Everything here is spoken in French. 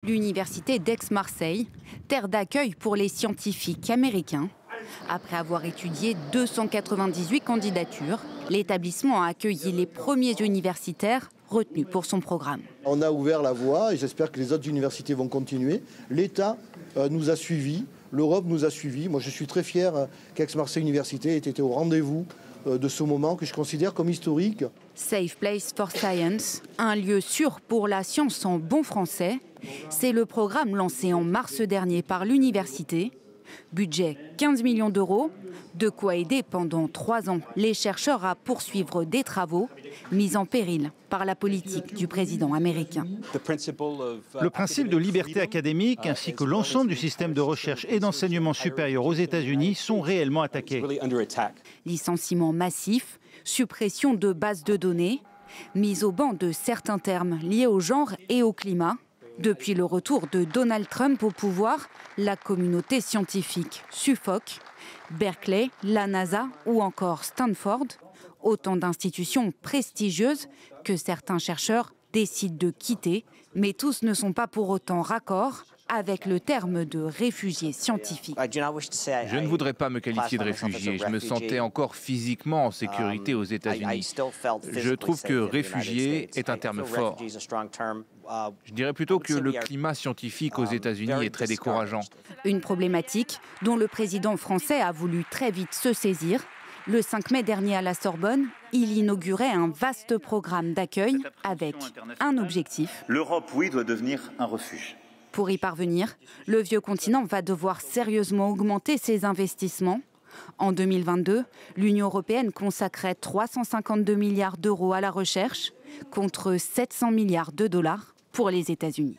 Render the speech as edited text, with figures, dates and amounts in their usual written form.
L'université d'Aix-Marseille, terre d'accueil pour les scientifiques américains. Après avoir étudié 298 candidatures, l'établissement a accueilli les premiers universitaires retenus pour son programme. On a ouvert la voie et j'espère que les autres universités vont continuer. L'État nous a suivis, l'Europe nous a suivis. Moi, je suis très fier qu'Aix-Marseille Université ait été au rendez-vous de ce moment que je considère comme historique. Safe Place for Science, un lieu sûr pour la science en bon français. C'est le programme lancé en mars dernier par l'université. Budget 15 millions d'euros, de quoi aider pendant 3 ans les chercheurs à poursuivre des travaux mis en péril par la politique du président américain. Le principe de liberté académique ainsi que l'ensemble du système de recherche et d'enseignement supérieur aux États-Unis sont réellement attaqués. Licenciements massifs, suppression de bases de données, mise au ban de certains termes liés au genre et au climat. Depuis le retour de Donald Trump au pouvoir, la communauté scientifique suffoque. Berkeley, la NASA ou encore Stanford, autant d'institutions prestigieuses que certains chercheurs décident de quitter, mais tous ne sont pas pour autant raccords avec le terme de réfugié scientifique. Je ne voudrais pas me qualifier de réfugié. Je me sentais encore physiquement en sécurité aux États-Unis. Je trouve que réfugié est un terme fort. Je dirais plutôt que le climat scientifique aux États-Unis est très décourageant. Une problématique dont le président français a voulu très vite se saisir. Le 5 mai dernier à la Sorbonne, il inaugurait un vaste programme d'accueil avec un objectif. L'Europe, oui, doit devenir un refuge. Pour y parvenir, le vieux continent va devoir sérieusement augmenter ses investissements. En 2022, l'Union européenne consacrait 352 milliards d'euros à la recherche contre 700 milliards de dollars pour les États-Unis.